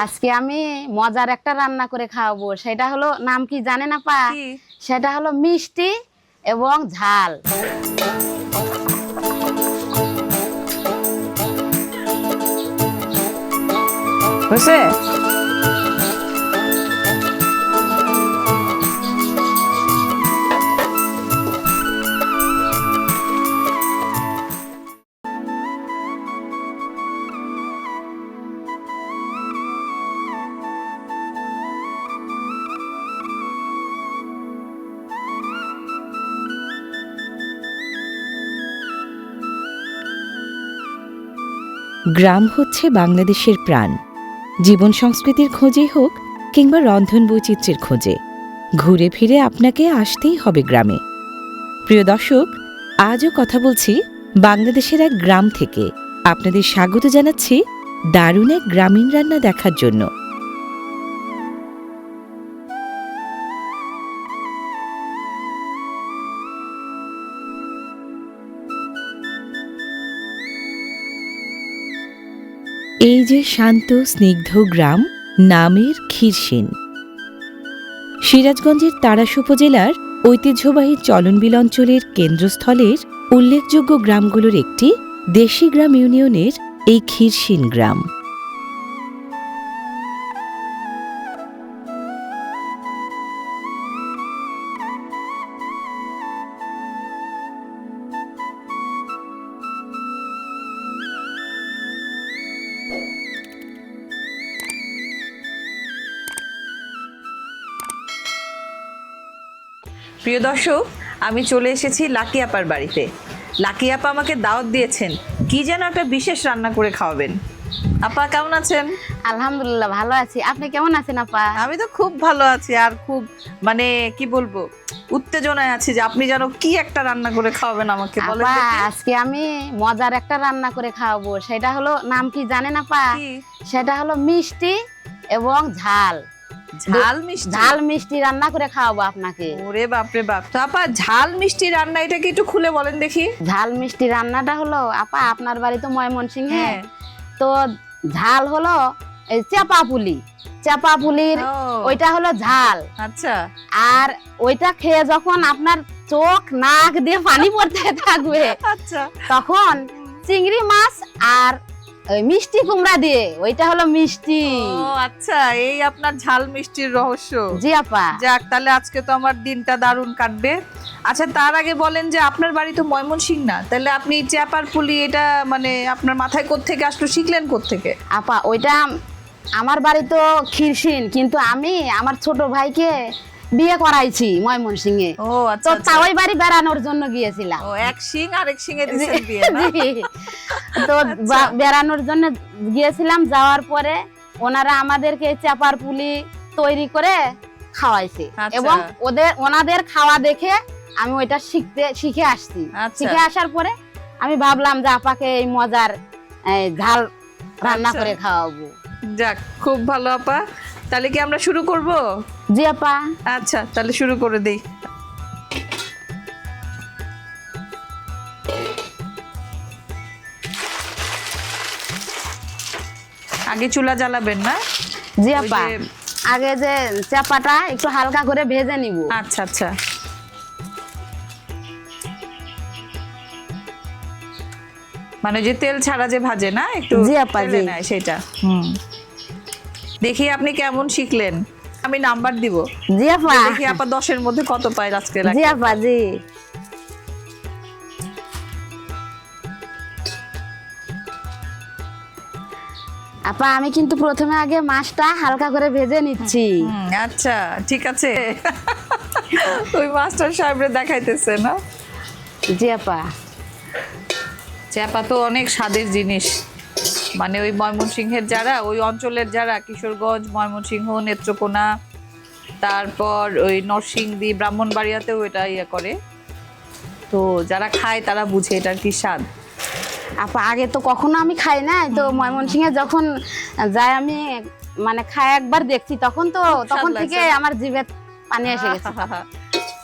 আজকে আমি মজার একটা রান্না করে খাওয়াবো। সেটা হলো, নাম কি জানেন আপা? সেটা হলো মিষ্টি এবং ঝাল। হয়েছে? গ্রাম হচ্ছে বাংলাদেশের প্রাণ। জীবন সংস্কৃতির খোঁজেই হোক কিংবা রন্ধন বৈচিত্র্যের খোঁজে, ঘুরে ফিরে আপনাকে আসতেই হবে গ্রামে। প্রিয় দর্শক, আজও কথা বলছি বাংলাদেশের এক গ্রাম থেকে। আপনাদের স্বাগত জানাচ্ছি দারুণ এক গ্রামীণ রান্না দেখার জন্য। এই যে শান্ত স্নিগ্ধ গ্রাম, নামের ক্ষীরসিন। সিরাজগঞ্জের তাড়াশ উপজেলার ঐতিহ্যবাহী চলনবিল অঞ্চলের কেন্দ্রস্থলের উল্লেখযোগ্য গ্রামগুলোর একটি দেশি গ্রাম ইউনিয়নের এই ক্ষীরসিন গ্রাম। প্রিয় দর্শক, আমি চলে এসেছি লাকি আপার বাড়িতে। লাকি আপা আমাকে দাওয়াত দিয়েছেন, কি যেন একটা বিশেষ রান্না করে খাওয়াবেন। আপা কেমন আছেন? আলহামদুলিল্লাহ, ভালো আছি। আপনি কেমন আছেন আপা? আমি তো খুব ভালো আছি, আর খুব মানে কি বলবো, উত্তেজনায় আছি যে আপনি যেন কি একটা রান্না করে খাওয়াবেন আমাকে। বলেন আপা, দেখি। আজকে আমি মজার একটা রান্না করে খাওয়াবো। সেটা হলো, নাম কি জানেন আপা? কি? সেটা হলো মিষ্টি এবং ঝাল। ঝাল মিষ্টি? ঝাল মিষ্টি রান্না করে খাওয়াবো আপনাকে। ওরে বাপরে বাপ! তো আপা, ঝাল মিষ্টি রান্না এটা কি একটু খুলে বলেন দেখি। ঝাল মিষ্টি রান্নাটা হলো, আপা আপনার বাড়ি তো ময়মনসিংহে, হ্যাঁ। তো ঝাল হলো এই চাপা পুলির ও, ওইটা হলো ঝাল। আচ্ছা। আর ওইটা খেয়ে যখন আপনার চোখ নাক দিয়ে পানি পড়তে থাকবে, আচ্ছা, তখন চিংড়ি মাছ আর ওই মিষ্টি কুমড়া দিয়ে, ওইটা হলো মিষ্টি। ও আচ্ছা, এই আপনার ঝাল মিষ্টির রহস্য। জি আপা। যাক, তাহলে আজকে তো আমার দিনটা দারুণ কাটবে। আচ্ছা, তার আগে বলেন যে আপনার বাড়ি তো ময়মনসিংহ না, তাহলে আপনি চেপার পুলি এটা মানে আপনার মাথায় কোত্থেকে আসলো, শিখলেন কোত্থেকে? আপা, ওইটা আমার বাড়ি তো ক্ষীরসিন, কিন্তু আমি আমার ছোট ভাইকে বিয়ে করাইছি ময়মনসিংহে। ও আচ্ছা তো আচ্ছা। ওই বাড়ি বেড়ানোর জন্য গিয়েছিলাম। ও, এক সিং আরেক সিংয়ে দিছেন বিয়ে না? জি। তো বেড়ানোর জন্য গিয়েছিলাম, যাওয়ার পরে ওনারা আমাদেরকে চাপার পুলি তৈরি করে খাওয়াইছে। আচ্ছা। এবং ওনাদের খাওয়া দেখে আমি ওইটা শিখে আসছি। আচ্ছা। শিখে আসার পরে আমি ভাবলাম যে আপাকে এই মজার ঝাল রান্না আচ্ছা। করে খাওয়াবো। যাক, খুব ভালো আপা। তাহলে কি আমরা শুরু করব? জি আপা। আচ্ছা, তাহলে শুরু করে দেই। আগে চুলা জ্বালাবেন না? জি ওই আপা, যে- আগে যে চাপাটা একটু হালকা করে ভেজে নিব। আচ্ছা আচ্ছা। মানে যে তেল ছাড়া যে ভাজে না, একটু জি আপা, তেলে জি। নেয় সেটা। দেখি আপনি কেমন শিখলেন। আমি নাম্বার দিব। জি আপা। দেখি আপা 10-এর মধ্যে কত পায় আজকে। জি আপা, জি। আপা, আমি কিন্তু প্রথমে আগে মাছটা হালকা করে ভেজে নিচ্ছি। আচ্ছা, ঠিক আছে। ওই মাস্টার সাহেবরে দেখাইতেছে না? জি আপা। চাপা তো অনেক স্বাদের জিনিস। মানে ওই ময়মনসিংহের যারা, ওই অঞ্চলের যারা, কিশোরগঞ্জ, ময়মনসিংহ, নেত্রকোনা, তারপর ওই নরসিংদী, ব্রাহ্মণবাড়িয়াতেও এটা ইয়ে করে। তো যারা খায় তারা বুঝে এটার কি স্বাদ। আপা, আগে তো কখনো আমি খাই না, তো ময়মনসিংহে যখন যাই আমি মানে খাই একবার দেখছি, তখন থেকে লাগছে। আমার জিভে পানি এসে গেছে।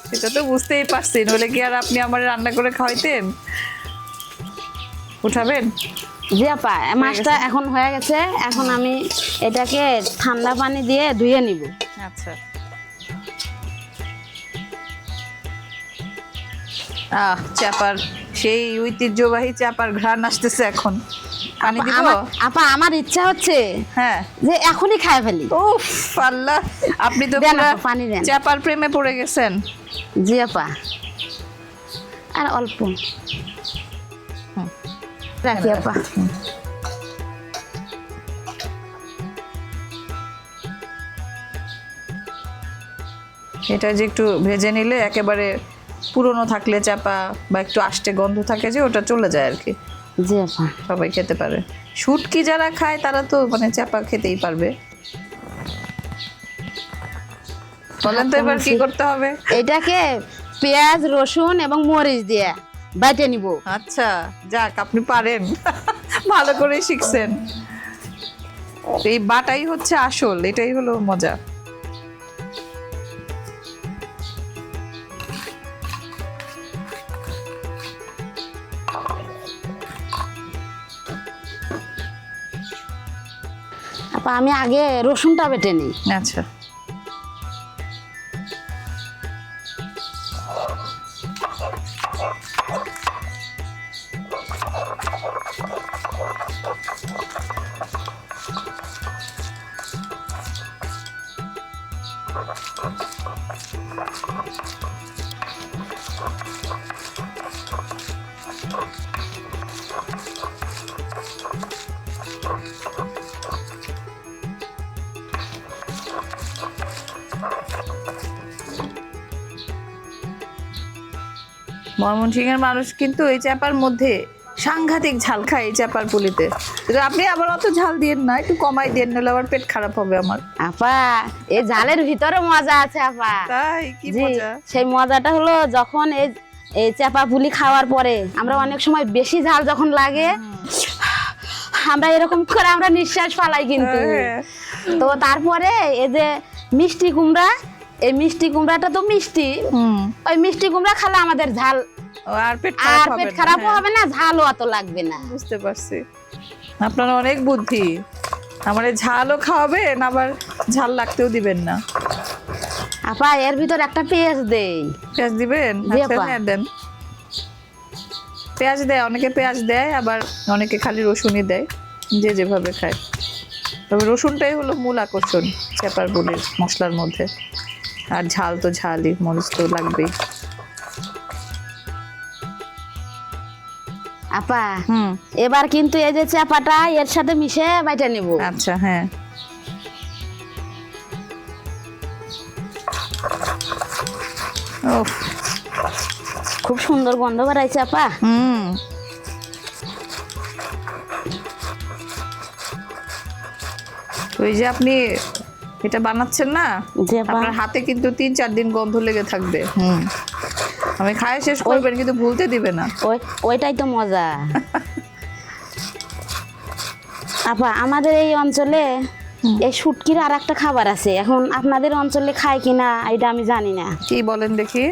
সেটা তো বুঝতেই পারছি, নইলে কি আর আপনি আমার রান্না করে খাওয়াইতেন? উঠাবেন? জি আপা মাছটা এখন হয়ে গেছে, এখন আমি এটাকে ঠান্ডা পানি দিয়ে ধুয়ে নিব। আচ্ছা, চাপার সেই ঐতিহ্যবাহী চাপার ঘ্রাণ আসতেছে এখন। পানি দিব? আপা আমার ইচ্ছা হচ্ছে হ্যাঁ, যে এখনই খায় ফেলি। উফ আল্লাহ, আপনি তো দেন পুরা আপা, পানি দেন। চাপার প্রেমে পড়ে গেছেন। জি আপা, আর অল্প রাখি আপা। এটা যে একটু ভেজে নিলে একেবারে পুরনো থাকলে চাপা বা একটু আষ্টে গন্ধ থাকে যে ওটা চলে যায় আর কি, জি আপা। সবাই খেতে পারে। শুটকি যারা খায় তারা তো মানে চাপা খেতেই পারবে। বলেন তো এবার কি করতে হবে? এটাকে পেঁয়াজ রসুন এবং মরিচ দিয়ে বাইটে নিব। আচ্ছা, যাক আপনি পারেন, ভালো করে শিখছেন। এই বাটাই হচ্ছে আসল, এটাই হলো মজা। আপা আমি আগে রসুনটা বেটে নিই। আচ্ছা, ময়মনসিংহের মানুষ কিন্তু এই চাপার মধ্যে সাংঘাতিক ঝাল খায় এই চাপার পুলিতে। আপনি আবার অত ঝাল দিয়েন না, একটু কমাই দেন, নাহলে আবার পেট খারাপ হবে আমার। আপা এই ঝালের ভিতরে মজা আছে আপা। তাই কি জি, মজা? সেই মজাটা হলো যখন এই চাপা পুলি খাওয়ার পরে আমরা অনেক সময় বেশি ঝাল যখন লাগে আমরা এরকম করে আমরা নিঃশ্বাস ফালাই কিন্তু। তো তারপরে এই যে মিষ্টি কুমড়া, এই মিষ্টি কুমড়াটা তো মিষ্টি, ওই মিষ্টি কুমড়া খেলে আমাদের ঝাল আর পেট খারাপও হবে না, ঝালও অত লাগবে না। বুঝতে পারছি, আপনার অনেক বুদ্ধি। আমার ঝালও খাওয়াবেন, আবার ঝাল লাগতেও দিবেন না। আপা এর ভিতর একটা পেঁয়াজ দেই। পেঁয়াজ দিবেন? জি আচ্ছা, আপা। হ্যাঁ দেন। পেঁয়াজ দেয়, অনেকে পেঁয়াজ দেয়, আবার অনেকে খালি রসুনই দেয়, যে যেভাবে খায়। তবে রসুনটাই হলো মূল আকর্ষণ চাপার পুলির মশলার মধ্যে। আর ঝাল তো ঝালই, মরিচ তো লাগবেই। আপা এবার কিন্তু এই যে চাপাটা এর সাথে মিশে বাইটা নেব। আচ্ছা, হ্যাঁ। খুব সুন্দর গন্ধ বেরাইছে আপা। ওই যে আপনি এটা বানাচ্ছেন না, জি আপা। আপনার হাতে কিন্তু 3-4 দিন গন্ধ লেগে থাকবে। আমি খায় শেষ করবেন কিন্তু ভুলতে দিবে না। ওইটাই তো মজা। আপা আমাদের এই অঞ্চলে এই শুটকির আর একটা খাবার আছে, এখন আপনাদের অঞ্চলে খায় কিনা এটা আমি জানি না। কি বলেন দেখি?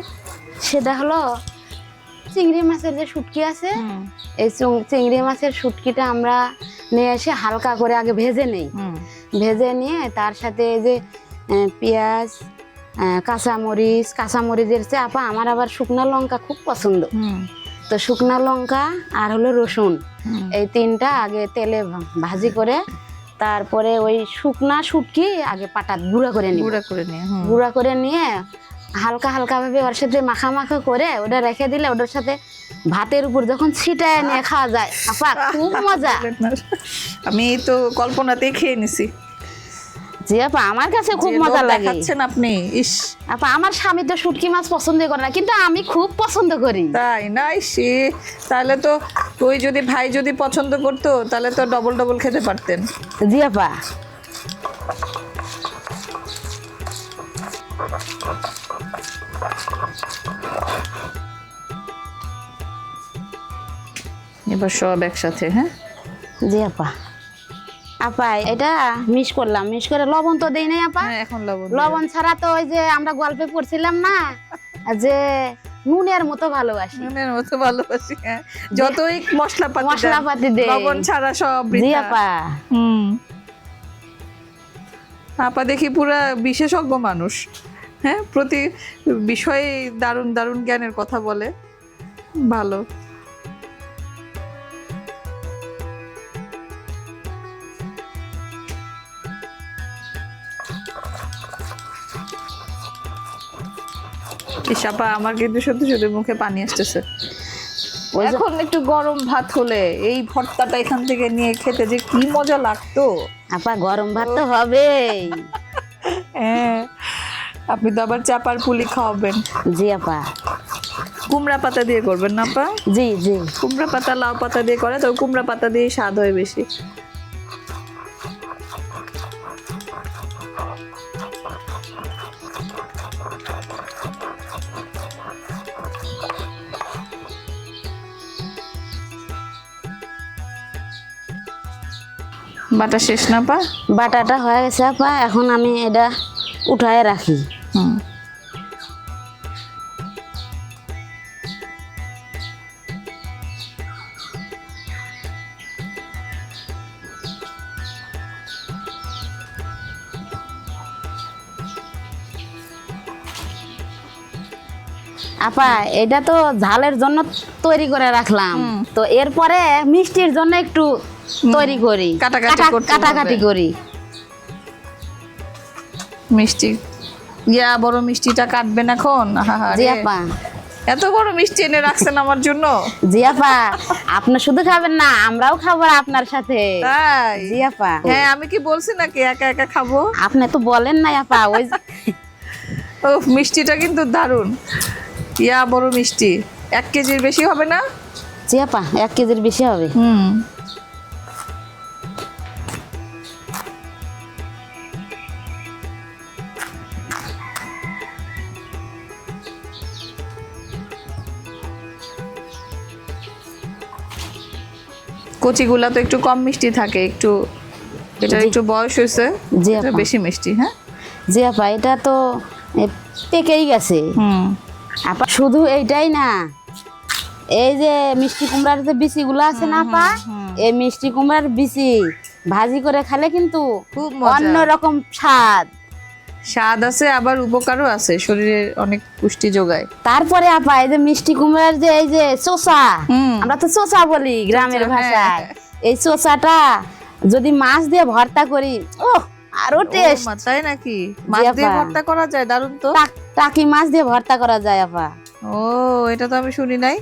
সেটা হলো চিংড়ি মাছের যে শুটকি আছে, এই চিংড়ি মাছের শুটকিটা আমরা নিয়ে এসে হালকা করে আগে ভেজে নেই। ভেজে নিয়ে তার সাথে এই যে পেঁয়াজ, কাঁচামরিচের চেয়ে আপা আমার আবার শুকনো লঙ্কা খুব পছন্দ। তো শুকনো লঙ্কা আর হলো রসুন, এই তিনটা আগে তেলে ভাজি করে তারপরে ওই শুকনা শুটকি আগে পাটাত গুঁড়া করে নিয়ে হালকা হালকা ভাবে ওর সাথে মাখা করে ওটা রেখে দিলে ওটার সাথে ভাতের উপর যখন ছিটায় নিয়ে খাওয়া যায় আপা খুব মজা। আমি তো কল্পনাতেই খেয়ে নিছি। জি আপা আমার কাছে খুব মজা লাগে। দেখাচ্ছেন আপনি। ইস আপা আমার স্বামী তো শুটকি মাছ পছন্দ করে না, কিন্তু আমি খুব পছন্দ করি। তাই না? তাহলে তো ওই যদি ভাই যদি পছন্দ করতো তাহলে তো ডবল খেতে পারতেন। জি আপা। এবার সব একসাথে। হ্যাঁ জি আপা। আপা এটা মিক্স করলাম, মিক্স করে লবণ তো দেই নাই আপা। এখন লবণ ছাড়া তো ওই যে আমরা গল্পে পড়ছিলাম না যে নুনের মতো ভালোবাসি। নুনের মতো ভালোবাসি, হ্যাঁ। যতই মশলাপাতি দে, লবণ ছাড়া সব জি বৃথা। আপা। আপা দেখি পুরা বিশেষজ্ঞ মানুষ, হ্যাঁ, প্রতি বিষয়ে দারুণ দারুণ জ্ঞানের কথা বলে, ভালো। ইসাপা আমার কিন্তু সত্যি সত্যি মুখে পানি আসতেছে। ওই যে- এখন একটু গরম ভাত হলে এই ভর্তাটা এখান থেকে নিয়ে খেতে যে কি মজা লাগতো। আপা গরম ভাত তো হবেই। হ্যাঁ, আপনি তো আবার চাপার পুলি খাওয়াবেন। জি আপা। কুমড়া পাতা দিয়ে করবেন না আপা? জি জি। কুমড়া পাতা লাউ পাতা দিয়ে করে, তো কুমড়া পাতা দিয়ে স্বাদ হয় বেশি। বাটা শেষ না পা? বাটাটা হয়ে গেছে আপা, এখন আমি এটা উঠায় রাখি। হুম। আপা এটা তো ঝালের জন্য তৈরি করে রাখলাম, তো এরপরে মিষ্টির জন্য একটু তৈরি করি, কাটাকাটি করি। মিষ্টি বড় মিষ্টিটা কাটবেন এখন? জি আপা। এত বড় মিষ্টি এনে রাখছেন আমার জন্য? জি আপা, আপনি শুধু খাবেন না, আমরাও খাবো আপনার সাথে। তাই? জি আপা। হ্যাঁ, আমি কি বলছি নাকি একা একা খাবো? আপনি তো বলেন নাই আপা। ওই ও, মিষ্টিটা কিন্তু দারুণ, বড় মিষ্টি। 1 কেজির বেশি হবে না? জি আপা, 1 কেজির বেশি হবে। হুম। কচিগুলা তো একটু কম মিষ্টি থাকে, একটু এটা একটু বয়স হয়েছে, জি এটা আপা। বেশি মিষ্টি। হ্যাঁ জি আপা, এটা তো পেকেই গেছে। হুম। আপা শুধু এইটাই না, এই যে মিষ্টি কুমড়ার যে বিচিগুলো আছে না আপা, এই মিষ্টি কুমড়ার বিচি ভাজি করে খেলে কিন্তু খুব মজা। অন্যরকম স্বাদ আছে, আবার উপকারও আছে, শরীরে অনেক পুষ্টি যোগায়। তারপরে আপা এই যে মিষ্টি কুমড়ার যে এই যে চোচা, আমরা তো চোচা বলি গ্রামের চোচা, ভাষায়, হ্যাঁ। এই চোচাটা যদি মাছ দিয়ে ভর্তা করি, ও আরো টেস্ট। তাই নাকি? মাছ দিয়ে ভর্তা করা যায়? দারুণ তো। টাকি মাছ দিয়ে ভর্তা করা যায় আপা। ও, এটা তো আমি শুনি নাই।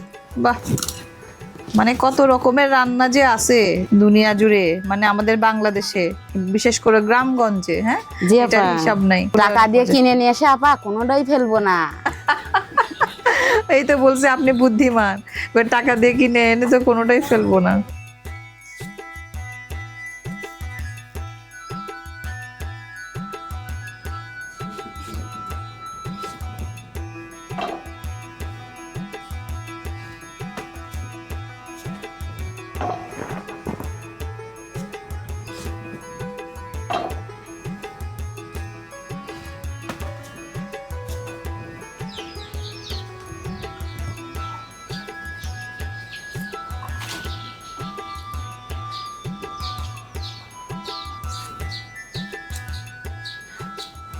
বাহ, মানে কত রকমের রান্না যে আছে দুনিয়া জুড়ে, মানে আমাদের বাংলাদেশে, বিশেষ করে গ্রামগঞ্জে। হ্যাঁ, জি এটার আপা। হিসাব নাই। টাকা দিয়ে কিনে নিয়ে এসে আপা কোনোটাই ফেলবো না। এই তো বলছে আপনি বুদ্ধিমান, টাকা দিয়ে কিনে এনে তো কোনোটাই ফেলবো না।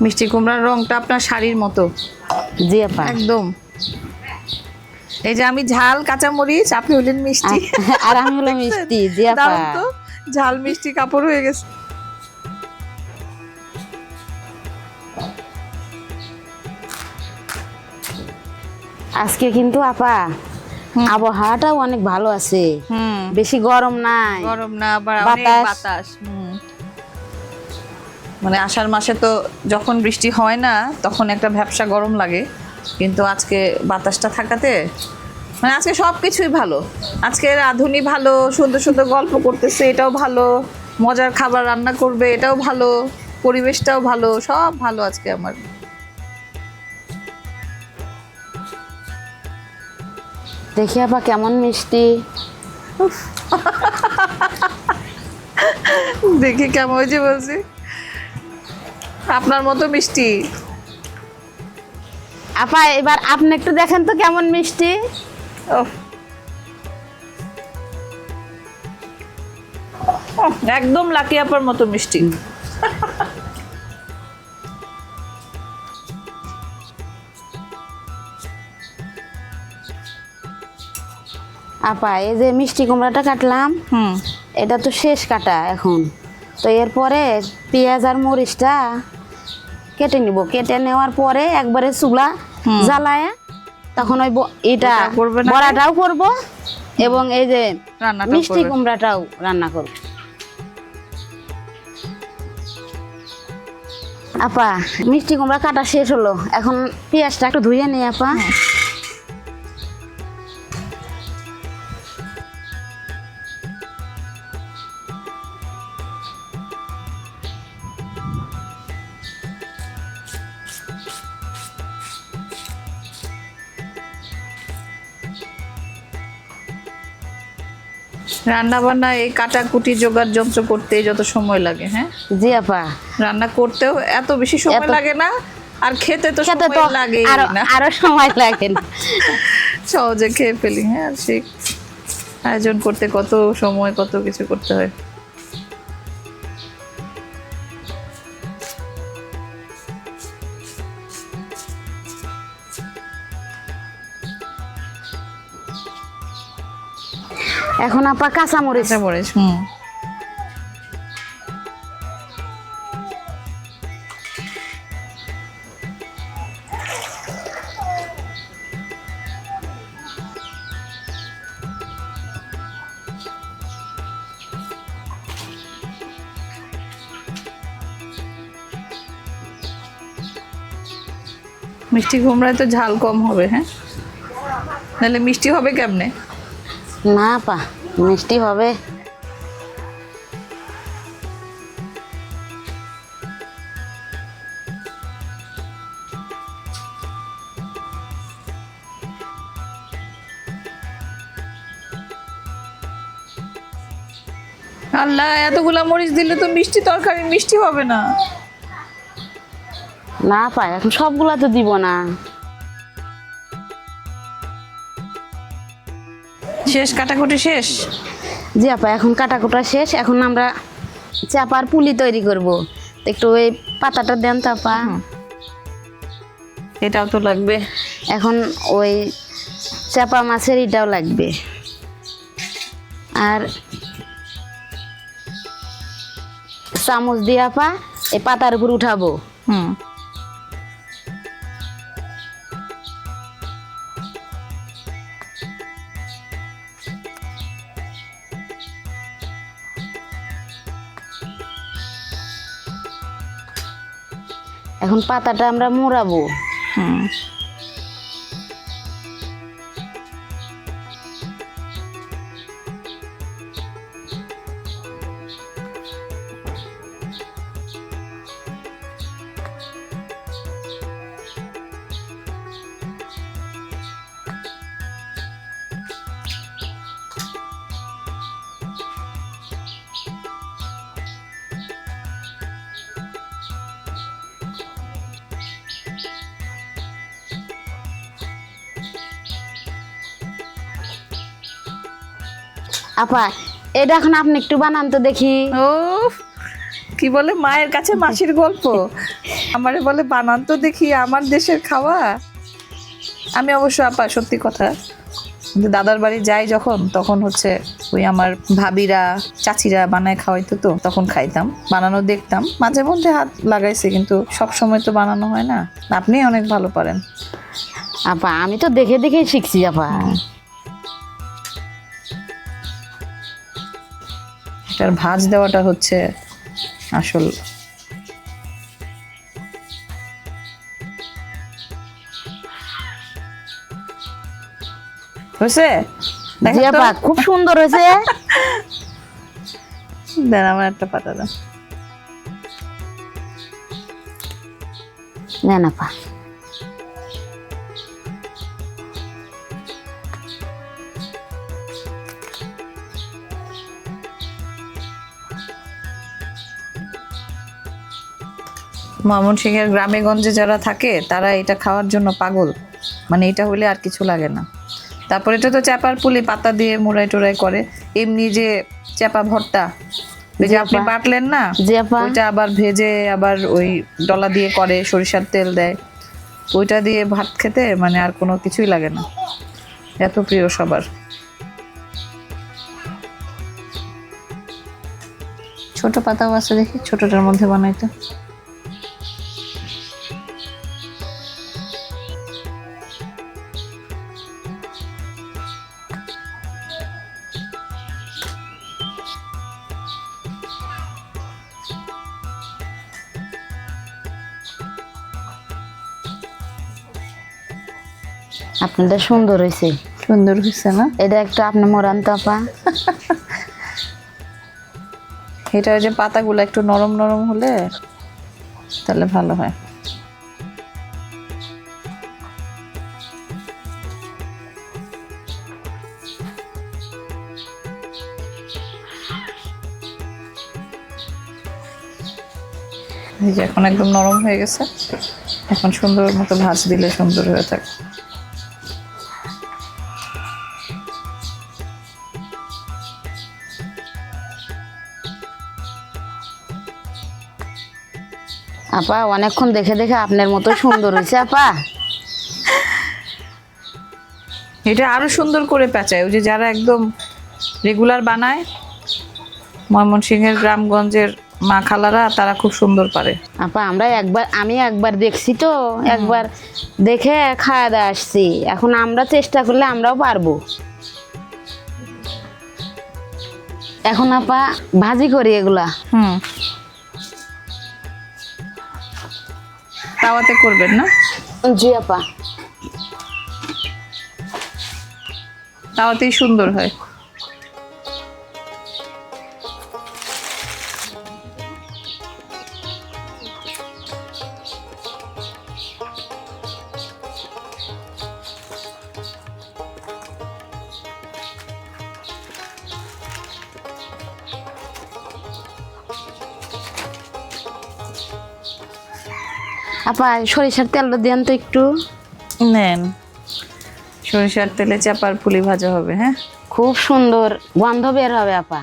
মিষ্টি কুমড়ার রংটা আপনার শাড়ির মতো। জি আপা। একদম। এই যে আমি ঝাল কাঁচামরিচ, আপনি হলেন মিষ্টি, আর আমি হলো মিষ্টি। জি আপা। দারুণ তো, ঝাল মিষ্টি কাপড় হয়ে গেছে। আজকে কিন্তু আপা আবহাওয়াটাও অনেক ভালো আছে, বেশি গরম নাই, গরম না, আবার অনেক বাতাস। মানে আষাঢ় মাসে তো যখন বৃষ্টি হয় না তখন একটা ভ্যাপসা গরম লাগে, কিন্তু আজকে বাতাসটা থাকাতে মানে আজকে সবকিছুই ভালো। আজকে রাঁধুনি ভালো, সুন্দর সুন্দর গল্প করতেছে, এটাও ভালো, মজার খাবার রান্না করবে, এটাও ভালো, পরিবেশটাও ভালো, সব ভালো আজকে আমার। দেখি আপা কেমন মিষ্টি। দেখি কেমন হয়েছে বলছি, আপনার মতো মিষ্টি। আপা এবার আপনি একটু দেখেন তো কেমন মিষ্টি। ওহ, ওহ, একদম লাকি আপার মতো মিষ্টি। আপা এই যে মিষ্টি কুমড়াটা কাটলাম, হুম, এটা তো শেষ কাটা এখন। তো এরপরে পেঁয়াজ আর মরিচটা কেটে নিব, কেটে নেওয়ার পরে একবারে চুলা জ্বালায় তখন ওই এটা ওটা করবে না? বড়াটাও করব এবং এই যে রান্নাটাও মিষ্টি করবে। কুমড়াটাও রান্না করব। আপা মিষ্টি কুমড়া কাটা শেষ হলো, এখন পেঁয়াজটা একটু ধুয়ে নিই আপা। রান্না বান্না এই কাটাকুটি জোগাড় যন্ত্র করতে যত সময় লাগে, হ্যাঁ, জি আপা, রান্না করতেও এত বেশি সময় এত- লাগে না, আর খেতে তো খেতে তো সময় লাগে না, আরো সময় লাগে না। সহজে খেয়ে ফেলি। হ্যাঁ, সেই আয়োজন করতে কত সময়, কত কিছু করতে হয়। এখন আপা কাঁচামরিচ, কাঁচা মরিচ, হুম, মিষ্টি কুমড়ায় তো ঝাল কম হবে, হ্যাঁ, নাহলে মিষ্টি হবে কেমনে? না আপা মিষ্টি হবে। আল্লাহ, এতগুলা মরিচ দিলে তো মিষ্টি তরকারি মিষ্টি হবে না। না আপা এখন সবগুলা তো দিব না। শেষ কাটাকুটি শেষ? জি আপা এখন কাটাকুটা শেষ, এখন আমরা চাপার পুলি তৈরি করব। একটু ওই পাতাটা দেন তো আপা। এটাও তো লাগবে। এখন ওই চাপা মাছের এটাও লাগবে, আর চামচ দিয়ে আপা এই পাতার উপর উঠাবো। হুম, এখন পাতাটা আমরা মোড়াবো। হুম, আপা এটা এখন আপনি একটু বানান তো দেখি। ও, কি বলে মায়ের কাছে মাসির গল্প, আমারে বলে বানান তো দেখি আমার দেশের খাওয়া। আমি অবশ্য আপা সত্যি কথা, দাদার বাড়ি যাই যখন, তখন হচ্ছে ওই আমার ভাবিরা চাচিরা বানায় খাওয়াইতো, তো তখন খাইতাম, বানানো দেখতাম, মাঝে মধ্যে হাত লাগাইছে, কিন্তু সব সময় তো বানানো হয় না। আপনি অনেক ভালো পারেন আপা, আমি তো দেখে দেখেই শিখছি আপা। এটার ভাঁজ দেওয়াটা হচ্ছে আসল। হয়েছে? জি দেখেন তো? আপা খুব সুন্দর হয়েছে। দেন আমার একটা পাতা দেন। নেন আপা। ময়মনসিংহের গ্রামে গঞ্জে যারা থাকে তারা এটা খাওয়ার জন্য পাগল, মানে এটা হলে আর কিছু লাগে না। তারপর এটা তো চ্যাপার পুলি পাতা দিয়ে মুড়াই টুড়াই করে। এমনি যে চ্যাপা ভর্তা ওই যে আপনি বাটলেন না, জি আপা। ওইটা আবার ভেজে আবার ওই ডলা দিয়ে করে, সরিষার তেল দেয়, ওইটা দিয়ে ভাত খেতে মানে আর কোনো কিছুই লাগে না, এত প্রিয় সবার। ছোট পাতাও আছে, দেখি ছোটটার মধ্যে বানাইতে। আপনাদের সুন্দর হয়েছে, সুন্দর হয়েছে না? এটা একটু আপনি মরান তো আপা। এটা ওই যে পাতাগুলো একটু নরম নরম হলে তাহলে ভালো হয়। এই যে এখন একদম নরম হয়ে গেছে, এখন সুন্দর মতো ভাজ দিলে সুন্দর হয়ে থাকে। আপা অনেকক্ষণ দেখে দেখে আপনার মতো সুন্দর হয়েছে আপা। এটা আরো সুন্দর করে পেঁচায় ওই যে যারা একদম রেগুলার বানায় ময়মনসিংহের গ্রামগঞ্জের মা খালারা, তারা খুব সুন্দর পারে। আপা আমি একবার দেখছি তো, একবার দেখে খাওয়া দাওয়া আসছি, এখন আমরা চেষ্টা করলে আমরাও পারবো। এখন আপা ভাজি করি এগুলা। তাওয়াতে করবেন না? জি আপা। তাওয়াতেই সুন্দর হয়। আপা সরিষার তেলটা দেন তো একটু। নেন, সরিষার তেলে চাপার পুলি ভাজা হবে। হ্যাঁ, খুব সুন্দর গন্ধ বের হবে আপা।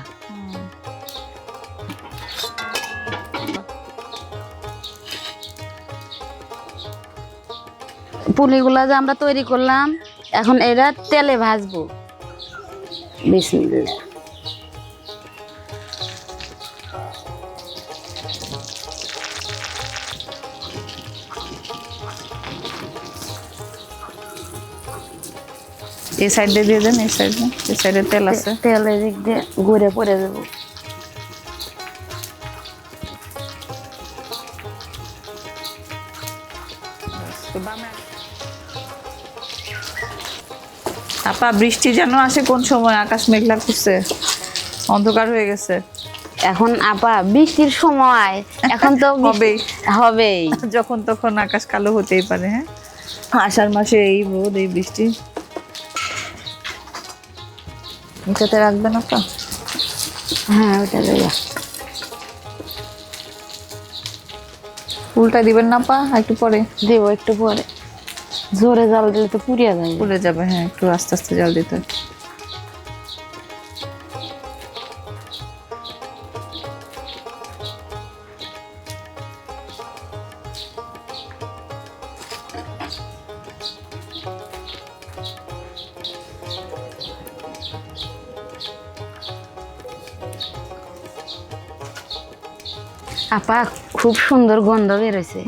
পুলিগুলা যে আমরা তৈরি করলাম, এখন এরা তেলে ভাজবো। বিসমিল্লাহ। এই সাইডে দিয়ে দেন, এই সাইডে তেল আছে। তেল এদিক দিয়ে ঘুরে পড়ে দেবো। আপা বৃষ্টি যেন আসে কোন সময়, আকাশ মেঘলা করছে, অন্ধকার হয়ে গেছে। এখন আপা বৃষ্টির সময়, এখন তো হবেই। হবেই। যখন তখন আকাশ কালো হতেই পারে। হ্যাঁ, আষাঢ় মাসে এই রোদ, এই বৃষ্টি। এটাতে রাখবেন আপা? হ্যাঁ ওটা দেবো। উল্টা দিবেন না আপা? একটু পরে দেবো, একটু পরে। জোরে জাল দিলে তো পুড়িয়ে যায়। পুড়ে যাবে। হ্যাঁ, একটু আস্তে আস্তে জল দিতে হয়। আপা খুব সুন্দর গন্ধ বেরোছে।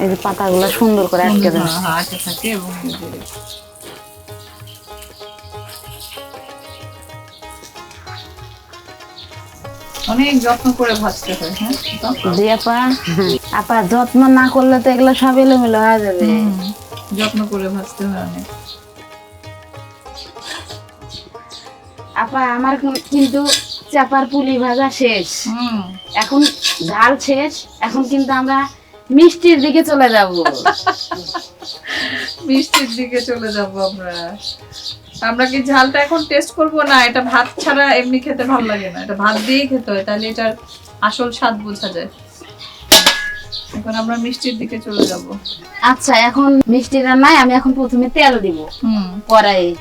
এই যে পাতাগুলো সুন্দর করে আটকে দেন। হ্যাঁ আটকে থাকে এবং এই যে অনেক যত্ন করে ভাজতে হয়। হ্যাঁ জি আপা, আপা যত্ন না করলে তো এগুলো সব এলোমেলো হয়ে যাবে। যত্ন করে ভাজতে হয় অনেক। আপা আমার কিন্তু চাপার পুলি ভাজা শেষ, এখন ঝাল শেষ, এখন কিন্তু আমরা মিষ্টির দিকে চলে যাব। মিষ্টির দিকে চলে যাব আমরা। আমরা কি ঝালটা এখন টেস্ট করব না? এটা ভাত ছাড়া এমনি খেতে ভালো লাগে না, এটা ভাত দিয়েই খেতে হয়, তাহলে এটার আসল স্বাদ বোঝা যায়। এখন আমরা মিষ্টির দিকে চলে যাব। আচ্ছা, এখন মিষ্টি রান্নায় আমি এখন প্রথমে তেল দিব কড়াইয়ে।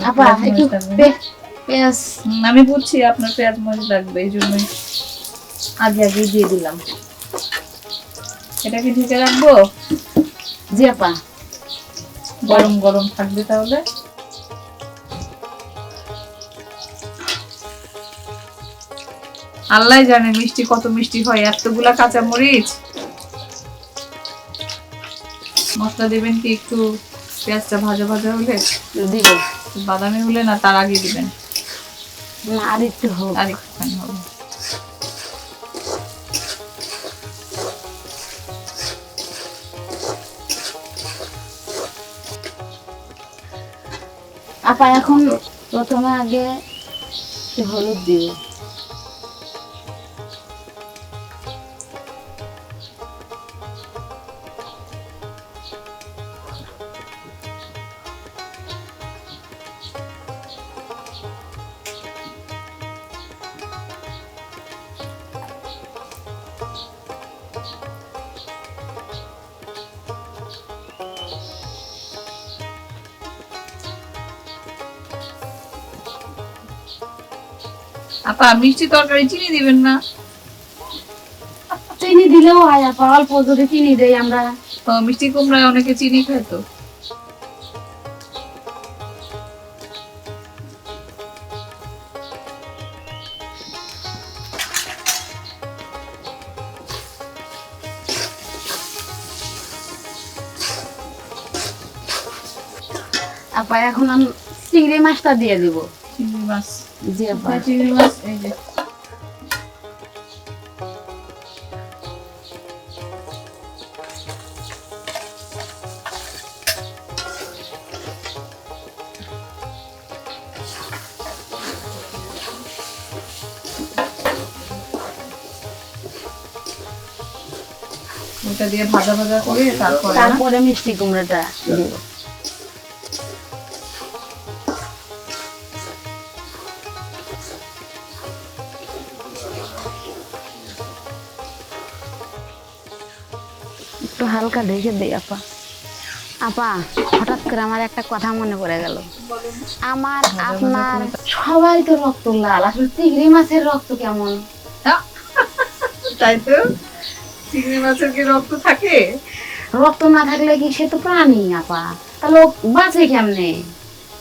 আপা একটু পেঁয়াজ, আমি বুঝছি আপনার পেঁয়াজ মরিচ লাগবে, এই জন্যই আগে আগে দিয়ে দিলাম। এটা কি ঢেকে রাখবো? জি আপা, গরম গরম থাকবে তাহলে। আল্লাহ জানে মিষ্টি কত মিষ্টি হয়, এতগুলা কাঁচা মরিচ। মশলা দিবেন কি একটু পেঁয়াজটা ভাজা ভাজা হলে দিব, বাদামি হলে না তার আগে দিবেন? না আর একটু হোক, আর একটুখানি হবে। আপা এখন প্রথমে আগে একটু হলুদ দিব। আপা মিষ্টি তরকারি চিনি দিবেন না? চিনি দিলেও হয় আপা, অল্প যদি চিনি দেই আমরা। তো মিষ্টি কুমড়ায় অনেকে চিনি খায় তো। আপা এখন আমি চিংড়ি মাছটা দিয়ে দিব। চিংড়ি মাছ? জি আপা, চিংড়ি মাছ এই যে। ওটা দিয়ে ভাজা ভাজা করে তারপরে মিষ্টি কুমড়াটা দিব। একটু হালকা ঢেকে দিই আপা। আপা হঠাৎ করে আমার একটা কথা মনে পড়ে গেল। আমার আপনার সবাই তো রক্ত লাল, আসলে চিংড়ি মাছের রক্ত কেমন? তাই তো, চিংড়ি মাছের কি রক্ত থাকে? রক্ত না থাকলে কি সে তো প্রাণী আপা, তাহলে ও বাঁচে কেমনে?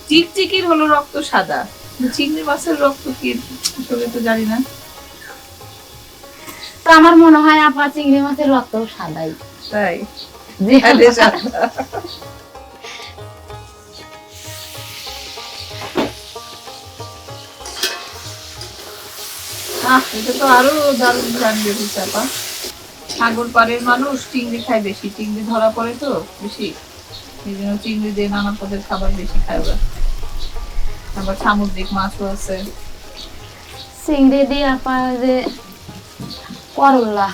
টিকটিকির হলো রক্ত সাদা, চিংড়ি মাছের রক্ত কি আসলে তো জানি না। তো আমার মনে হয় আপা চিংড়ি মাছের রক্ত সাদাই। তাই? জি আরে আপা। সাদা। এটা তো আরো দারুণ ঘ্রাণ বেরোচ্ছে আপা। সাগর পাড়ের মানুষ চিংড়ি খায় বেশি, চিংড়ি ধরা পড়ে তো বেশি, এই জন্য চিংড়ি দিয়ে নানা পদের খাবার বেশি খায় ওরা। আবার সামুদ্রিক মাছও আছে। চিংড়ি দিয়ে আপা যে করলা,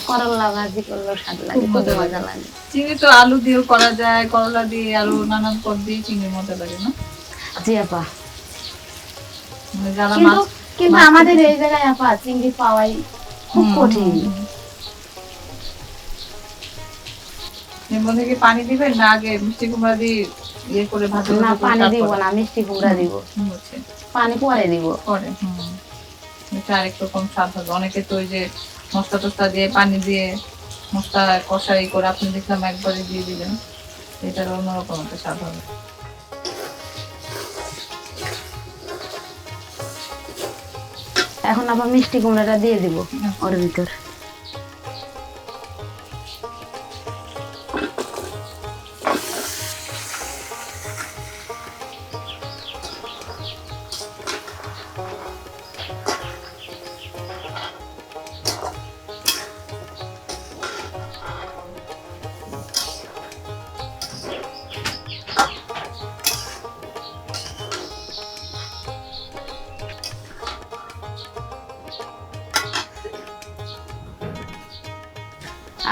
করলা ভাজি করলেও স্বাদ লাগে, খুব খুব মজা লাগে। চিংড়ি তো আলু দিয়েও করা যায়, করলা দিয়ে, আরো নানান পদ দিয়ে চিংড়ি মজা লাগে না? জি আপা, মানে যারা কিন্তু মাছ কিন্তু আমাদের এই জায়গায় আপা চিংড়ি পাওয়াই খুব কঠিন। এর মধ্যে কি পানি দিবেন না আগে মিষ্টি কুমড়া দিয়ে ইয়ে করে ভাজা না ভাজা করে পানি দিব তারপরে? না, মিষ্টি কুমড়া দিব, বুঝছি। পানি পরে দিব। পরে এটা আরেক রকম স্বাদ হবে। অনেকে তো ওই যে মশলা টসলা দিয়ে পানি দিয়ে মশলা কষাই করে আপনি দেখলাম একবারে দিয়ে দিলেন, এটার অন্যরকম একটা স্বাদ হবে। এখন আবার মিষ্টি কুমড়াটা দিয়ে দিব ওর ভিতর।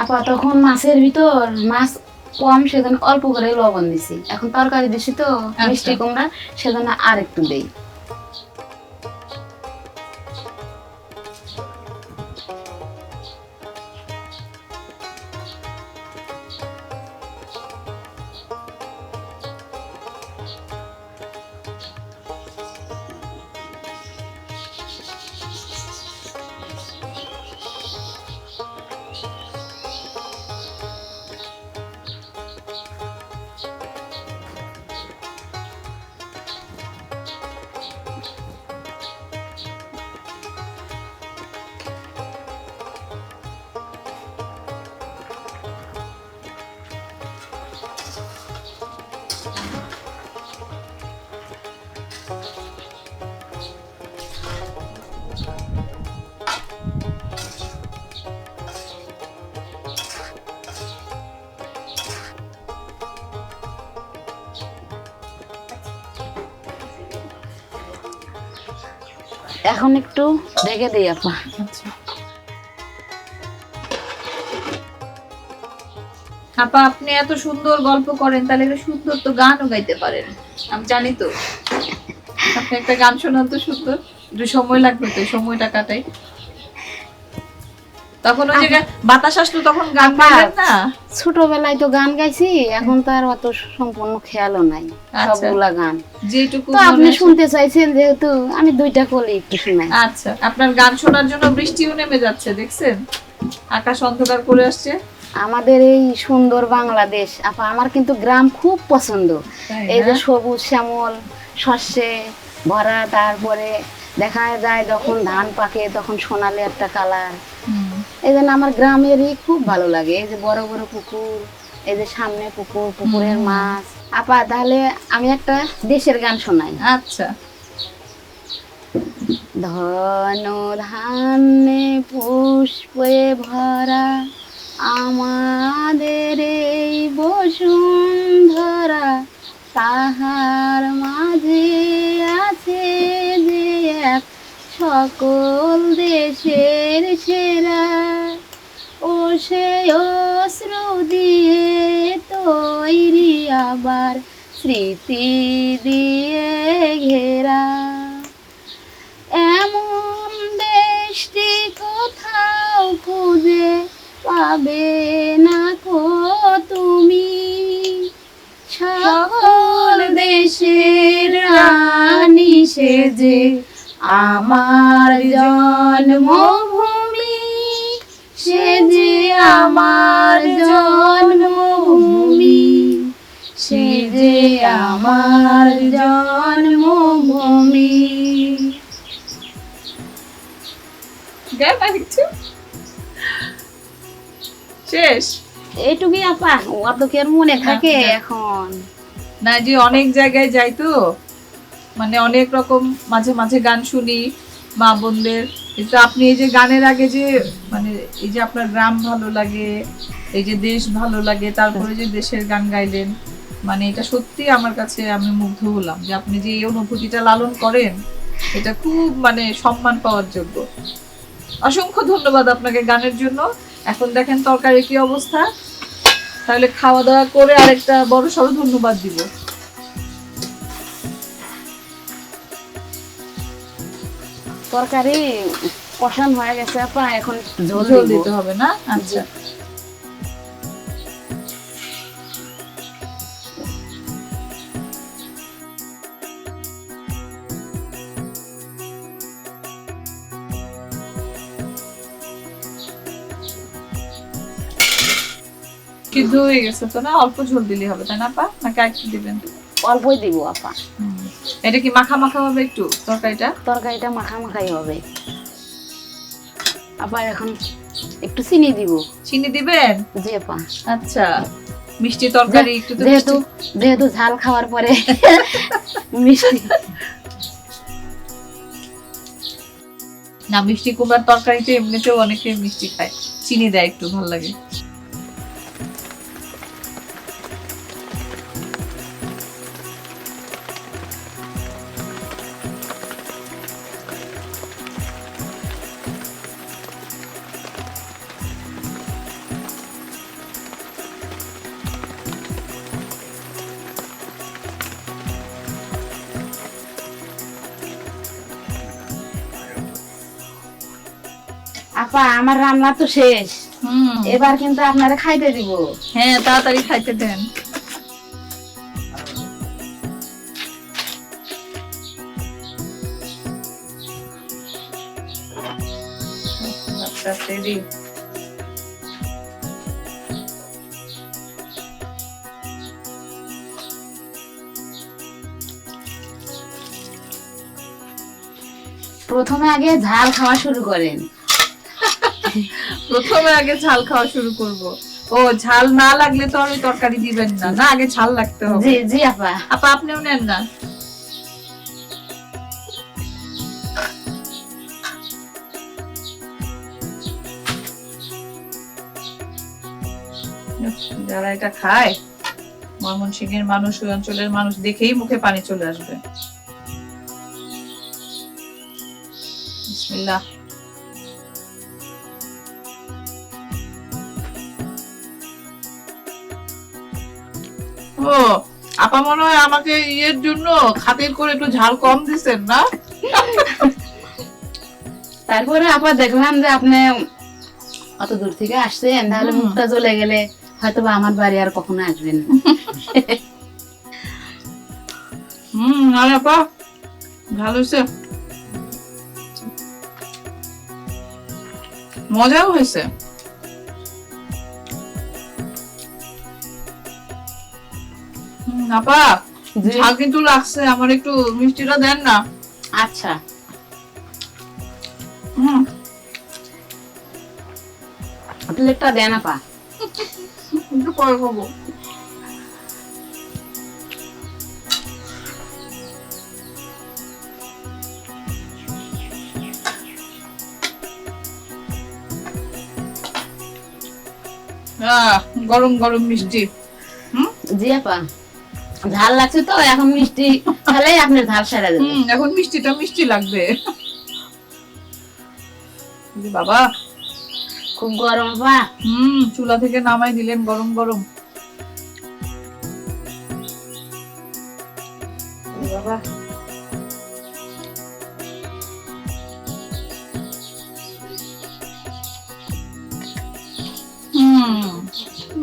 আপা তখন মাছের ভিতর মাছ কম, সেজন্য অল্প করে লবণ দিছি। এখন তরকারি দিছি তো মিষ্টি কুমড়া, সেজন্য আর একটু দেই। এখন একটু ঢেকে দিই আপা। আচ্ছা আপা, আপনি এত সুন্দর গল্প করেন, তাহলে একটা সুন্দর তো গানও গাইতে পারেন, আমি জানি তো। আপনি একটা গান শোনান তো সুন্দর, একটু সময় লাগবে তো, সময়টা কাটাই। তখন ওই যে বাতাস আসলো তখন গান গাইলেন না? ছোটবেলায় তো গান গাইছি, এখন তো আর অত সম্পূর্ণ খেয়ালও নাই সবগুলা গান। যেটুকু তো আপনি শুনতে চাইছেন যেহেতু আমি দুইটা কলি একটু শোনাই। আচ্ছা, আপনার গান শোনার জন্য বৃষ্টিও নেমে যাচ্ছে, দেখছেন আকাশ অন্ধকার করে আসছে। আমাদের এই সুন্দর বাংলাদেশ আপা, আমার কিন্তু গ্রাম খুব পছন্দ। এই যে সবুজ শ্যামল শস্যে ভরা, তারপরে দেখা যায় যখন ধান পাকে তখন সোনালি একটা কালার। এই জন্য আমার গ্রামেরই খুব ভালো লাগে। এই যে বড় বড় পুকুর, এই যে সামনে পুকুর, পুকুরের মাছ। আপা তাহলে আমি একটা দেশের গান শোনাই। আচ্ছা। ধন ধান্যে পুষ্পে ভরা আমাদের এই বসুন্ধরা, তাহার মাঝে আছে যে এক সকল দেশের সেরা, ও সে অশ্রু দিয়ে তৈরি আবার স্মৃতি দিয়ে ঘেরা, এমন দেশটি কোথাও খুঁজে পাবে না কো তুমি, সকল দেশের রানী সেজে আমার জন্মভূমি, সেজে আমার জন্মভূমি, সেজে আমার জন্মভূমি। শেষ এইটুকুই আপা, অত কি আর মনে থাকে এখন? না, যে অনেক জায়গায় যাই তো, মানে অনেক রকম মাঝে মাঝে গান শুনি মা বোনদের, কিন্তু আপনি এই যে গানের আগে যে মানে এই যে আপনার গ্রাম ভালো লাগে, এই যে দেশ ভালো লাগে, তারপরে যে দেশের গান গাইলেন, মানে এটা সত্যি আমার কাছে, আমি মুগ্ধ হলাম যে আপনি যে এই অনুভূতিটা লালন করেন, এটা খুব মানে সম্মান পাওয়ার যোগ্য। অসংখ্য ধন্যবাদ আপনাকে গানের জন্য। এখন দেখেন তরকারির কি অবস্থা, তাহলে খাওয়া দাওয়া করে আরেকটা বড় সড়ো ধন্যবাদ দিব। তরকারি কষান হয়ে গেছে আপা, এখন ঝোল দিতে হবে না? আচ্ছা। সিদ্ধ হয়ে গেছে তো না? অল্প ঝোল দিলে হবে তাই না আপা, নাকি আরেকটু দিবেন? অল্পই দিব আপা। এটা কি মাখা মাখা হবে একটু তরকারিটা? তরকারিটা মাখা মাখাই হবে। আপা এখন একটু চিনি দিব। চিনি দিবেন? জি আপা। আচ্ছা, মিষ্টি তরকারি একটু তো যেহেতু ঝাল খাওয়ার পরে মিষ্টি। না, মিষ্টি কুমড়ার তরকারিতে এমনিতেও অনেকে মিষ্টি খায়, চিনি দেয় একটু, ভালো লাগে। আপা আমার রান্না তো শেষ, হুম, এবার কিন্তু আপনারা খাইতে দিব। হ্যাঁ তাড়াতাড়ি খাইতে দেন। আচ্ছা, ready। প্রথমে আগে ঝাল খাওয়া শুরু করেন। প্রথমে আগে ঝাল খাওয়া শুরু করব। ও, ঝাল না লাগলে তো আর ওই তরকারি দিবেন না, না আগে ঝাল লাগতে হবে। জি জি আপা। আপা আপনিও নেন না। যারা এটা খায়, ময়মনসিংহের মানুষ, ওই অঞ্চলের মানুষ, দেখেই মুখে পানি চলে আসবে। বিসমিল্লাহ। ও, আপা মনে হয় আমাকে ইয়ের জন্য খাতির করে একটু ঝাল কম দিছেন না? তারপরে আপা দেখলাম যে আপনি অত দূর থেকে আসছেন, তাহলে মুখটা জ্বলে গেলে হয়তো বা আমার বাড়ি আর কখনো আসবেন না। আরে আপা ভালো হয়েছে, মজাও হয়েছে। আপা জি। ঝাল কিন্তু লাগছে, আমার একটু মিষ্টিটা দেন না। আচ্ছা। প্লেটটা দেন আপা। একটু পরে খাবো। গরম গরম মিষ্টি। জি আপা, ঝাল লাগছে তো, এখন মিষ্টি খেলেই আপনার ঝাল সারা যাবে। এখন মিষ্টিটা মিষ্টি লাগবে। বাবা খুব গরম আপা। চুলা থেকে নামাই দিলেন গরম গরম। বাবা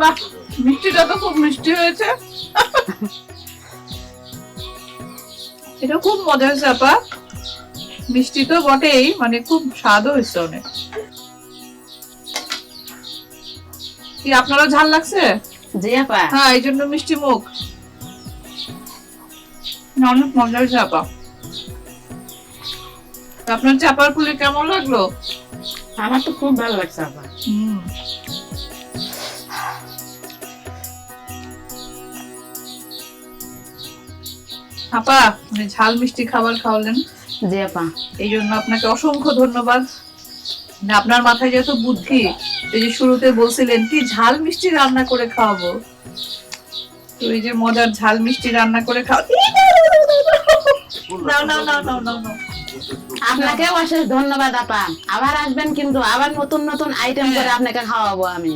বাহ, মিষ্টিটা তো খুব মিষ্টি হয়েছে। এটা খুব মজা হয়েছে আপা, মিষ্টি তো বটেই, মানে খুব স্বাদও হয়েছে অনেক। কি আপনারও ঝাল লাগছে? জি আপা। হ্যাঁ, এই জন্য মিষ্টি মুখ। অনেক মজা হয়েছে আপা। আপনার চাপার পুলি কেমন লাগলো? আমার তো খুব ভালো লাগছে আপা। আপা মানে ঝাল মিষ্টি খাবার খাওয়ালেন, জি আপা। এই জন্য আপনাকে অসংখ্য ধন্যবাদ। মানে আপনার মাথায় যেহেতু বুদ্ধি, এই যে শুরুতে বলছিলেন কি ঝাল মিষ্টি রান্না করে খাওয়াবো, তো এই যে মজার ঝাল মিষ্টি রান্না করে খাওয়া। নাও নাও নাও নাও নাও নাও। আপনাকে অশেষ ধন্যবাদ আপা। আবার আসবেন কিন্তু, আবার নতুন নতুন আইটেম করে আপনাকে খাওয়াবো আমি।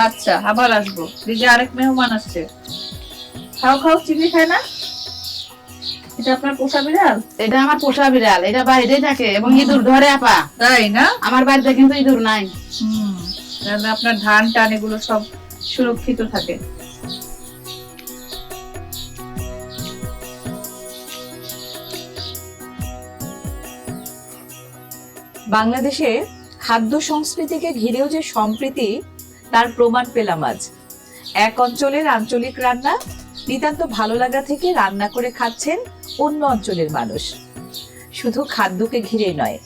আচ্ছা, আবার আসবো। এই যে আরেক মেহমান আসছে, খাও খাও, চিনি খায় না? এটা আপনার পোষা বিড়াল? এটা আমার পোষা বিড়াল, এটা বাইরেই থাকে এবং ইঁদুর ধরে আপা। তাই না? আমার বাড়িতে কিন্তু ইঁদুর নাই। তাহলে আপনার ধান টান এগুলো সব সুরক্ষিত থাকে। বাংলাদেশে খাদ্য সংস্কৃতিকে ঘিরেও যে সম্প্রীতি, তার প্রমাণ পেলাম আজ। এক অঞ্চলের আঞ্চলিক রান্না নিতান্ত ভালো লাগা থেকে রান্না করে খাচ্ছেন অন্য অঞ্চলের মানুষ। শুধু খাদ্যকে ঘিরে নয়,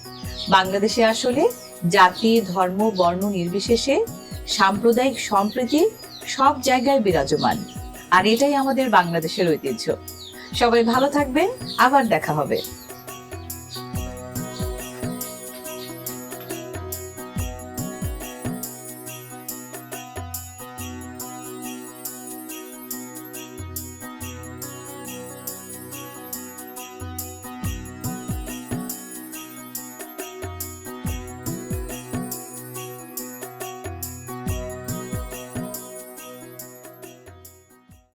বাংলাদেশে আসলে জাতি, ধর্ম, বর্ণ নির্বিশেষে সাম্প্রদায়িক সম্প্রীতি সব জায়গায় বিরাজমান। আর এটাই আমাদের বাংলাদেশের ঐতিহ্য। সবাই ভালো থাকবেন, আবার দেখা হবে।